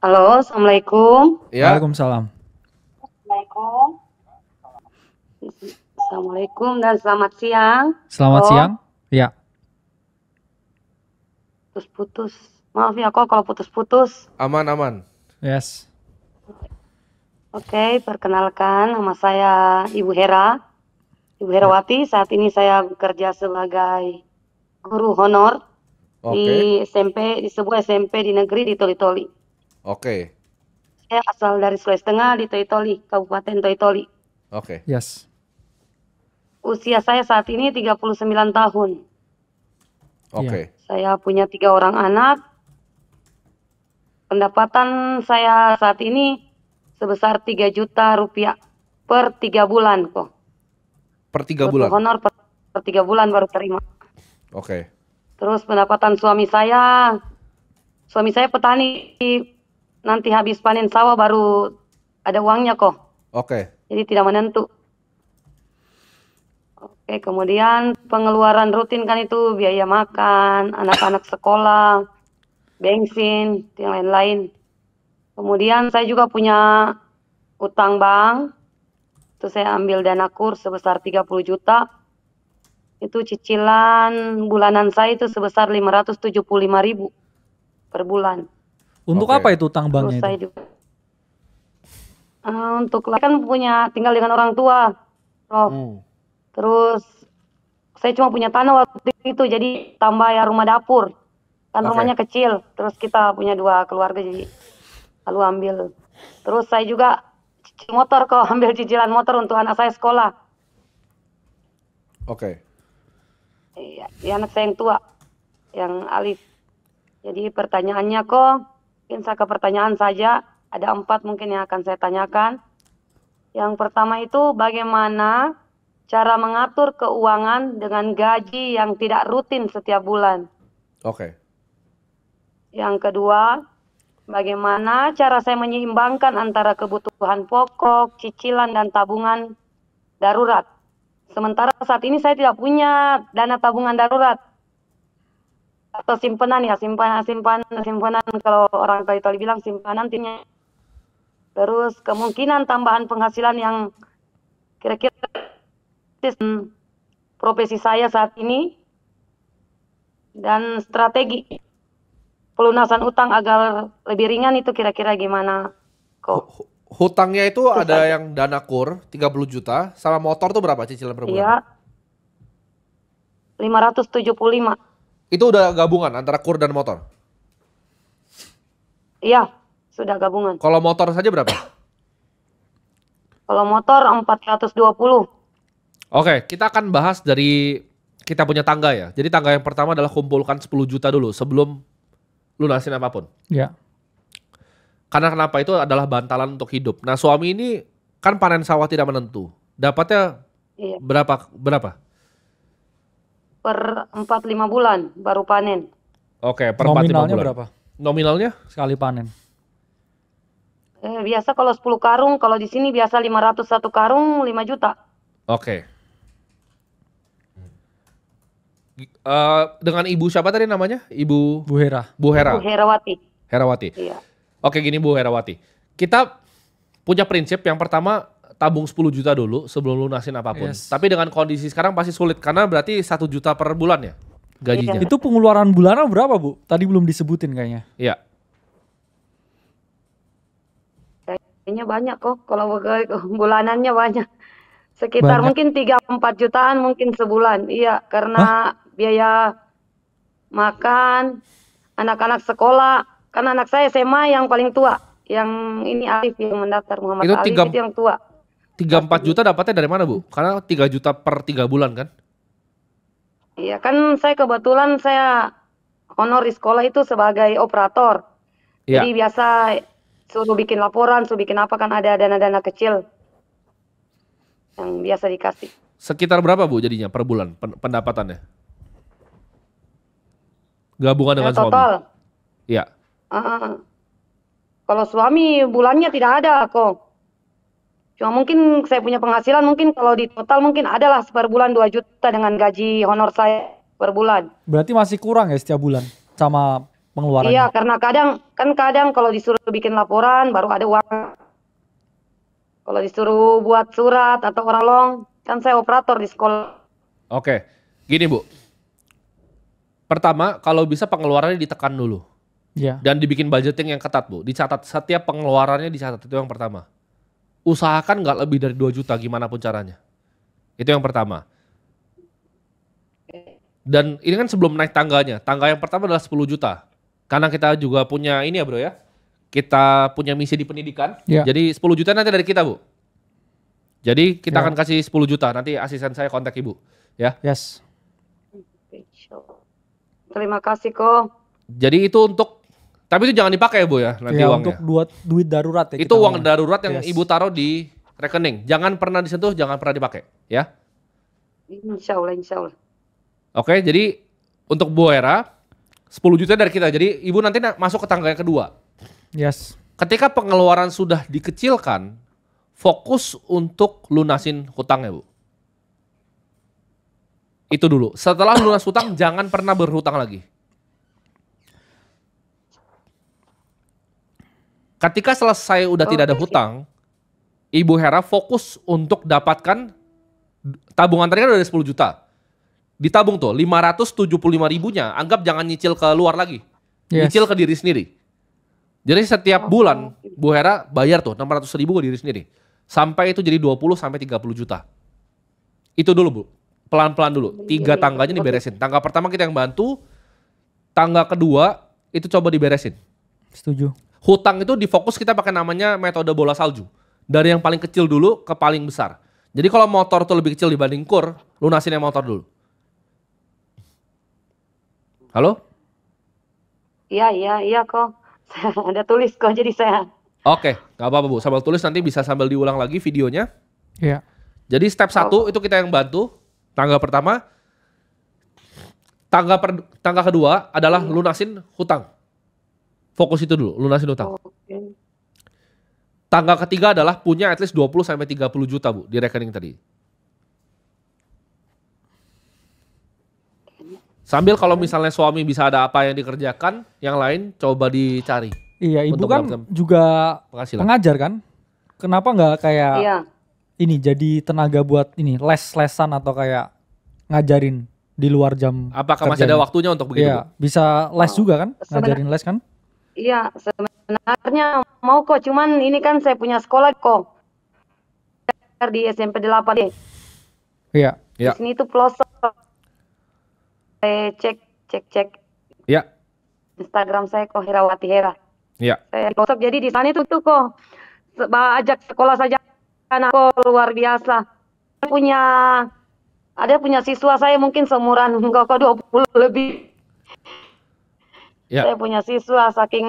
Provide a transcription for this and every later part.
Halo, Assalamualaikum. Ya, Waalaikumsalam. Assalamualaikum. Assalamualaikum dan selamat siang. Selamat Oh, siang. Ya, putus-putus. Maaf ya kok kalau putus-putus. aman. yes. Oke, perkenalkan nama saya Ibu Hera. Ibu Herawati, saat ini saya bekerja sebagai guru honor Oke, di sebuah SMP di negeri di Toli-Toli. oke, Saya asal dari Sulawesi Tengah di Toli-Toli, Kabupaten Toli-Toli. oke, Yes. Usia saya saat ini 39 tahun. oke. Saya punya 3 orang anak. Pendapatan saya saat ini sebesar 3 juta rupiah per 3 bulan kok. Per 3 Untuk bulan. honor per 3 bulan baru terima. Oke, Terus pendapatan suami saya petani, nanti habis panen sawah baru ada uangnya kok. oke, Jadi tidak menentu. Oke, kemudian pengeluaran rutin kan itu biaya makan, anak-anak sekolah, bensin, yang lain-lain. Kemudian saya juga punya utang bank. Itu saya ambil dana kur sebesar 30 juta. Itu cicilan bulanan saya itu sebesar 575.000 per bulan. Untuk Oke. apa itu utang Terus banknya saya itu? juga untuk kan tinggal dengan orang tua, Prof. Terus saya cuma punya tanah waktu itu, jadi tambah ya rumah dapur. Kan Oke. rumahnya kecil, terus kita punya 2 keluarga jadi lalu ambil. Terus saya juga cicil motor kok, ambil cicilan motor untuk anak saya sekolah. oke. Iya, anak saya yang tua, yang Alif. Jadi pertanyaannya kok, mungkin saya ke pertanyaan saja, ada 4 mungkin yang akan saya tanyakan. Yang pertama itu bagaimana cara mengatur keuangan dengan gaji yang tidak rutin setiap bulan. Oke. Yang kedua, bagaimana cara saya menyeimbangkan antara kebutuhan pokok, cicilan, dan tabungan darurat. Sementara saat ini saya tidak punya dana tabungan darurat. Atau simpanan ya, simpanan kalau orang Toli bilang simpanan timnya. Terus kemungkinan tambahan penghasilan yang kira-kira profesi saya saat ini dan strategi pelunasan utang agar lebih ringan itu kira-kira gimana kok? Hutangnya itu ada saja. yang dana kur 30 juta, sama motor tuh berapa cicilan per bulan? Iya, 575. Itu udah gabungan antara kur dan motor. Iya, sudah gabungan. Kalau motor saja berapa? Kalau motor 420. Oke, kita akan bahas dari kita punya tangga ya. Jadi tangga yang pertama adalah kumpulkan 10 juta dulu sebelum lunasin apapun. Ya. Karena kenapa itu adalah bantalan untuk hidup. Nah, suami ini kan panen sawah tidak menentu. Dapatnya Iya, berapa? per 4-5 bulan baru panen. Oke, per 4-5 Nominalnya bulan. berapa Nominalnya? sekali panen? Biasa kalau 10 karung, kalau di sini biasa 500 satu karung 5 juta. Oke. Dengan ibu siapa tadi namanya? Ibu Bu Hera. Bu Hera. Bu Herawati. Herawati. Iya. Oke, gini Bu Herawati. Kita punya prinsip yang pertama tabung 10 juta dulu sebelum lunasin apapun. Yes. Tapi dengan kondisi sekarang pasti sulit karena berarti 1 juta per bulan ya gajinya. Iya. Itu pengeluaran bulanan berapa, Bu? Tadi belum disebutin kayaknya. Iya. Kayaknya banyak kok, kalau bulanannya banyak. Sekitar Banyak. mungkin 3-4 jutaan mungkin sebulan. Iya, karena biaya makan, anak-anak sekolah. Kan anak saya SMA yang paling tua. Yang ini Alif yang mendaftar, Muhammad Itu Alif itu yang tua. 3-4 juta dapatnya dari mana Bu? Karena 3 juta per 3 bulan kan? Iya, kan saya kebetulan saya honor di sekolah itu sebagai operator. Iya. Jadi biasa suruh bikin laporan, suruh bikin apa, kan ada dana-dana kecil yang biasa dikasih. Sekitar berapa Bu jadinya per bulan pendapatannya? Gabungan dengan suami. Total. Iya. Kalau suami bulannya tidak ada kok. Cuma mungkin saya punya penghasilan, mungkin kalau di total mungkin adalah per bulan 2 juta dengan gaji honor saya per bulan. Berarti masih kurang ya setiap bulan sama pengeluarannya? Iya, karena kadang Kan kadang kalau disuruh bikin laporan baru ada uang. Kalau disuruh buat surat atau orang long, kan saya operator di sekolah. Oke, gini Bu. Pertama, kalau bisa pengeluarannya ditekan dulu. Iya. Dan dibikin budgeting yang ketat Bu. Dicatat, setiap pengeluarannya dicatat, itu yang pertama. Usahakan nggak lebih dari 2 juta gimana pun caranya. Itu yang pertama. Dan ini kan sebelum naik tangganya. Tangga yang pertama adalah 10 juta. Karena kita juga punya ini ya bro ya. Kita punya misi di pendidikan. Ya. Jadi 10 juta nanti dari kita Bu. Jadi kita Ya. akan kasih 10 juta. Nanti asisten saya kontak Ibu. Ya. Yes. Terima kasih kok. Jadi itu untuk, tapi itu jangan dipakai ya Bu ya nanti Ya, uangnya. untuk duit darurat ya. Itu kita uang ngomong. darurat yang Yes. Ibu taruh di rekening. Jangan pernah disentuh, jangan pernah dipakai. Ya. Insya Allah, insya Allah. Oke, jadi untuk Bu Hera 10 juta dari kita. Jadi Ibu nanti masuk ke tangga yang kedua. Yes. Ketika pengeluaran sudah dikecilkan, fokus untuk lunasin hutangnya, Bu. Itu dulu. Setelah lunas hutang, jangan pernah berhutang lagi. Ketika selesai udah tidak ada hutang, Ibu Hera fokus untuk dapatkan tabungan tadi kan udah 10 juta. Ditabung tuh 575 ribunya, anggap jangan nyicil ke luar lagi. Yes. Nyicil ke diri sendiri. Jadi setiap bulan Bu Hera bayar tuh 600 ribu ke diri sendiri. Sampai itu jadi 20 sampai 30 juta. Itu dulu Bu. Pelan-pelan dulu. 3 tangganya diberesin. Tangga pertama kita yang bantu. Tangga kedua itu coba diberesin. Setuju. Hutang itu difokus kita pakai namanya metode bola salju. Dari yang paling kecil dulu ke paling besar. Jadi kalau motor tuh lebih kecil dibanding kur, lunasin yang motor dulu. Halo? Iya kok. Saya ada tulis kok, jadi saya. Oke, nggak apa-apa Bu. Sambil tulis nanti bisa sambil diulang lagi videonya. Iya. Jadi step 1 itu kita yang bantu. Tangga pertama. Tangga kedua adalah lunasin hutang. Fokus itu dulu, lunasin hutang. Oke. Tangga ketiga adalah punya at least 20 sampai 30 juta Bu di rekening tadi. Sambil kalau misalnya suami bisa ada apa yang dikerjakan, yang lain coba dicari. Iya, ibu Untuk kan mendapatkan juga penghasilan. pengajar kan? Kenapa nggak kayak Iya. ini jadi tenaga buat ini les-lesan atau kayak ngajarin di luar jam Apakah masih kerjanya? ada waktunya untuk begitu Iya, Bu? bisa les juga kan? Sebenarnya- Ngajarin les kan? Iya, sebenarnya mau kok, cuman ini kan saya punya sekolah kok. Di SMP 8 deh. Iya. Ya. Di sini tuh pelosok. Saya cek Ya, Instagram saya kok Herawati Hera. ya. Saya di pelosok, jadi di sana itu tuh kok ajak sekolah saja anak kok luar biasa. Ada punya siswa saya mungkin seumuran kok 20 lebih. Ya. Saya punya siswa saking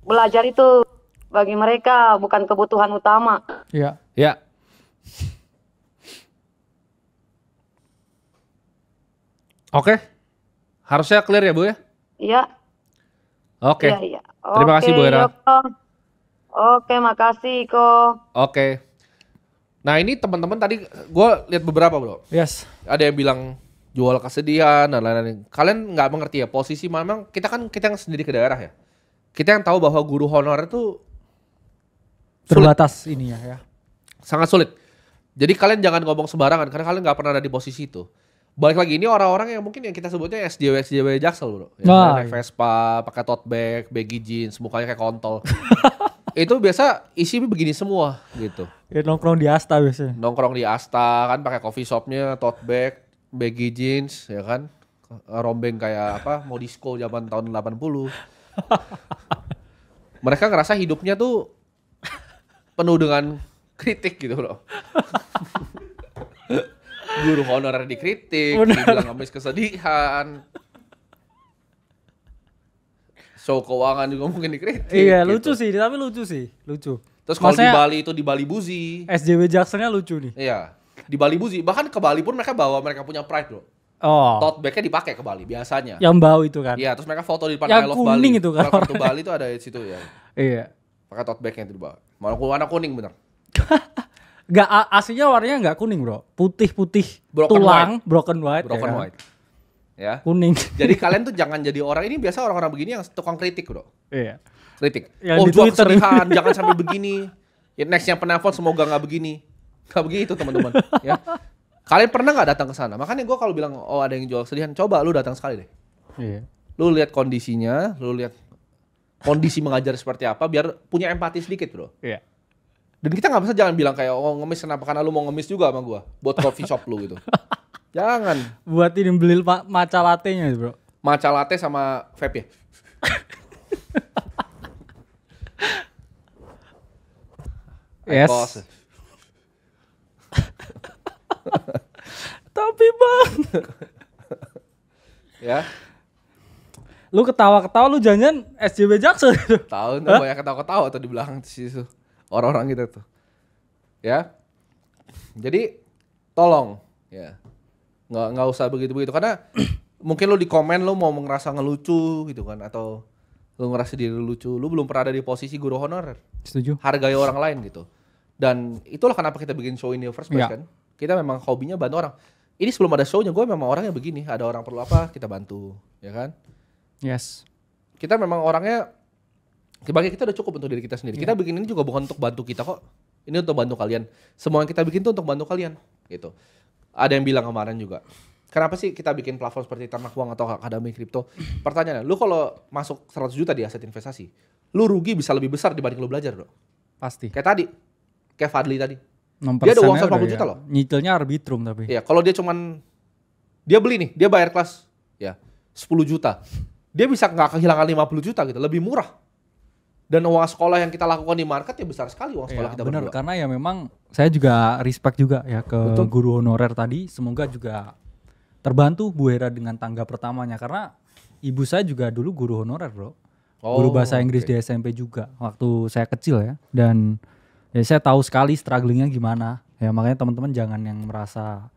belajar itu bagi mereka bukan kebutuhan utama. Iya. Ya. Oke. Harusnya clear ya Bu ya? Iya, Oke. iya. Terima kasih, Bu Hera. Yoko. Oke, makasih kok. Oke. Nah ini teman-teman tadi gue lihat beberapa Bro. Yes. Ada yang bilang jual kesedihan dan lain-lain. Kalian nggak mengerti ya posisi memang kita yang sendiri ke daerah ya. Kita yang tahu bahwa guru honorer itu Terbatas ininya ya. sangat sulit. Jadi kalian jangan ngomong sembarangan karena kalian nggak pernah ada di posisi itu. Balik lagi ini orang-orang yang mungkin yang kita sebutnya SJW Jaksel Bro. Yang Nah, naik Vespa, pakai tote bag, baggy jeans, mukanya kayak kontol. Itu biasa isi begini semua gitu. Ya, nongkrong di Asta biasanya. Nongkrong di Asta kan pakai coffee shopnya, tote bag, baggy jeans ya kan. Rombeng kayak apa, mau disco zaman tahun 80. Mereka ngerasa hidupnya tuh penuh dengan kritik gitu Bro. Guru honorer dikritik, dibilang ngemis kesedihan. Show keuangan juga mungkin dikritik. Iya, gitu. lucu sih, tapi lucu sih, lucu. Terus kalau di Maksudnya- Bali itu di Bali Buzi. SJW Jaksonnya lucu nih. Iya, di Bali Buzi. Bahkan ke Bali pun mereka bawa, mereka punya pride Bro. Oh, Tote bag-nya dipakai ke Bali biasanya. yang bau itu kan? Iya, terus mereka foto di depan Yang I Love kuning Bali. itu kan Welcome to warnanya. Bali itu ada di situ ya. Iya. Pakai tote bag-nya itu dibawa. Warna kuning bener. Aslinya warnanya nggak kuning bro, putih-putih Broken tulang, broken white. Broken ya kan? white. Ya. Kuning. Jadi kalian tuh jangan jadi orang ini, biasa orang-orang begini yang tukang kritik bro. Iya. Kritik. Yang di Gua Twitter. kesedihan, jangan sampai begini. Ya, nextnya penelpon semoga nggak begini. Nggak begitu teman-teman. Ya. Kalian pernah nggak datang ke sana? Makanya gue kalau bilang ada yang jual kesedihan, coba lu datang sekali deh. Iya. Lu lihat kondisinya, lu lihat kondisi mengajar seperti apa, biar punya empati sedikit bro. Iya. Dan kita nggak bisa jangan bilang kayak ngemis kenapa, karena lu mau ngemis juga sama gue buat coffee shop lu gitu. Jangan. Buat ini beli matcha latte-nya bro. Matcha latte sama vape ya. Yes. Bos. Tapi bang. Ya. Lu ketawa-ketawa lu jangan SJW Jaksel. Tahu tuh banyak ketawa-ketawa tuh di belakang situ. Orang-orang gitu tuh. Ya. Jadi tolong ya. Nggak usah begitu-begitu karena mungkin lu di komen lu mau ngerasa ngelucu gitu kan, atau lu ngerasa diri lu lucu, lu belum pernah ada di posisi guru honorer. Setuju. Hargai orang lain gitu. Dan itulah kenapa kita bikin show ini first place Ya. kan. Kita memang hobinya bantu orang. Ini sebelum ada show-nya gue memang orangnya begini, ada orang perlu apa kita bantu, ya kan? Yes. Kita memang orangnya bagi kita udah cukup untuk diri kita sendiri. Kita bikin ini juga bukan untuk bantu kita kok. Ini untuk bantu kalian. Semua yang kita bikin tuh untuk bantu kalian gitu. Ada yang bilang kemarin juga, kenapa sih kita bikin platform seperti Ternak Uang atau Akademi Kripto? Pertanyaannya, lu kalau masuk 100 juta di aset investasi, lu rugi bisa lebih besar dibanding lu belajar, bro. Pasti. Kayak tadi, kayak Fadli tadi. 6% Dia ada uang udah 150 juta loh. Nyicilnya arbitrum tapi. Iya, kalau dia cuman dia beli nih, dia bayar kelas ya 10 juta. Dia bisa nggak kehilangan 50 juta gitu, lebih murah. Dan uang sekolah yang kita lakukan di market ya besar sekali uang sekolah Ya, kita benar, berdua. karena ya memang saya juga respect juga ya ke Betul. guru honorer tadi. Semoga juga terbantu Bu Hera dengan tangga pertamanya karena ibu saya juga dulu guru honorer, bro. Guru bahasa Inggris oke. di SMP juga waktu saya kecil ya. Dan ya saya tahu sekali strugglingnya gimana. Ya makanya teman-teman jangan yang merasa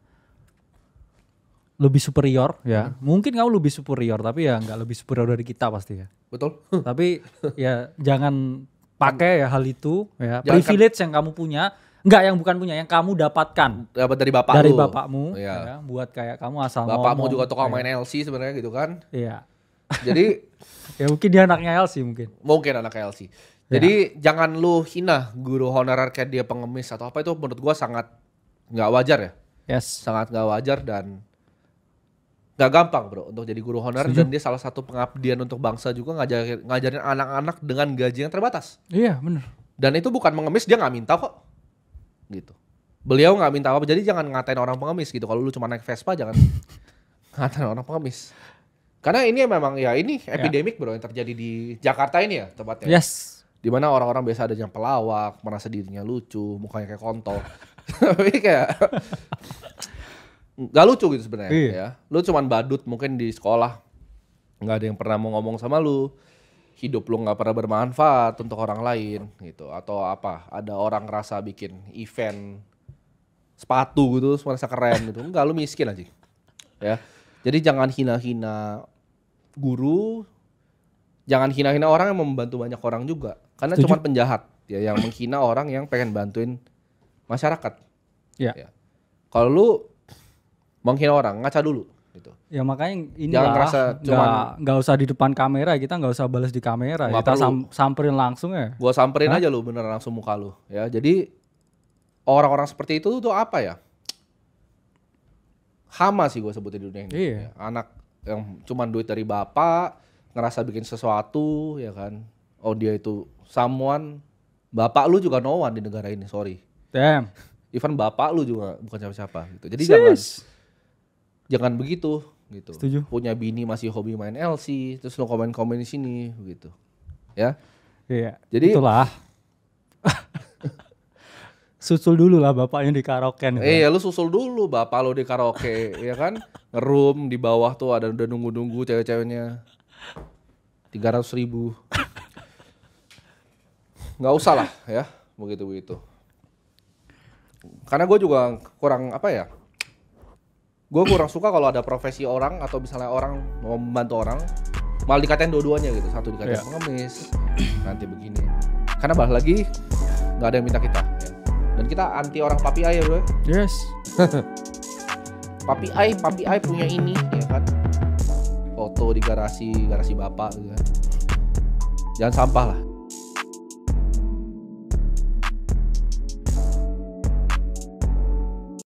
lebih superior ya. Mungkin kamu lebih superior tapi ya nggak lebih superior dari kita pasti ya. Betul. Tapi ya jangan pakai ya hal itu ya. Jangan Privilege yang kamu punya, enggak yang bukan punya, yang kamu dapatkan Dapat dari bapak dari lu. bapakmu Iya. ya. Buat kayak kamu asal Bapakmu ngomong. juga tukang ya. main LC sebenarnya gitu kan. Iya. Jadi Ya mungkin dia anaknya Elsie mungkin. mungkin anak LC. Jadi jangan lu hina guru honorer kayak dia pengemis atau apa, itu menurut gua sangat nggak wajar ya. Yes. Sangat nggak wajar dan nggak gampang bro untuk jadi guru honorer. Setuju. Dan dia salah satu pengabdian untuk bangsa juga, ngajarin anak-anak dengan gaji yang terbatas. Iya bener. Dan itu bukan mengemis, dia nggak minta kok gitu. Beliau nggak minta apa, jadi jangan ngatain orang pengemis gitu. Kalau lu cuma naik Vespa jangan ngatain orang pengemis. Karena ini memang ya ini epidemik bro yang terjadi di Jakarta ini ya tepatnya. Yes. Dimana orang-orang biasa ada yang pelawak, merasa dirinya lucu, mukanya kayak kontol. Tapi kayak nggak lucu gitu sebenarnya Iya. ya. Lu cuman badut mungkin di sekolah, nggak ada yang pernah mau ngomong sama lu. Hidup lu nggak pernah bermanfaat untuk orang lain gitu. Atau apa, ada orang ngerasa bikin event sepatu gitu, merasa keren gitu. Enggak, lu miskin aja. Ya. Jadi jangan hina-hina guru, jangan hina-hina orang yang membantu banyak orang juga. Karena Setuju. cuma penjahat ya yang menghina orang yang pengen bantuin masyarakat. Ya. Ya. Kalau lu menghina orang, ngaca dulu gitu. Ya makanya ini Jangan lah, ngerasa nggak usah di depan kamera, kita nggak usah balas di kamera, Nggak kita perlu. samperin langsung ya. Gua samperin aja lu bener langsung muka lu ya. Jadi orang-orang seperti itu tuh apa ya? Hama sih gue sebutin di dunia ini. Iya. Ya, anak yang cuman duit dari bapak, ngerasa bikin sesuatu ya kan. Oh dia itu someone, bapak lu juga no one di negara ini, sorry. Damn. Even bapak lu juga bukan siapa-siapa gitu. Jadi Sis. jangan begitu gitu. Setuju. Punya bini masih hobi main LC, terus lu komen-komen di sini gitu. Ya. Iya. Jadi- Itulah. Susul dulu lah bapaknya di karaoke. Iya, lu susul dulu bapak lu di karaoke, ya kan? Ngerum di bawah tuh ada udah nunggu-nunggu cewek-ceweknya. 300.000. Nggak usah lah ya, begitu-begitu. Karena gue juga kurang apa ya? Gue kurang suka kalau ada profesi orang atau misalnya orang mau membantu orang malah dikatain dua-duanya gitu. Satu dikatain Iya. pengemis, nanti begini. Karena balik lagi nggak ada yang minta kita. Ya. Dan kita anti orang papi ay ya bro. Yes. Papi ay punya ini ya kan. foto di garasi bapak gitu kan. Jangan sampah lah.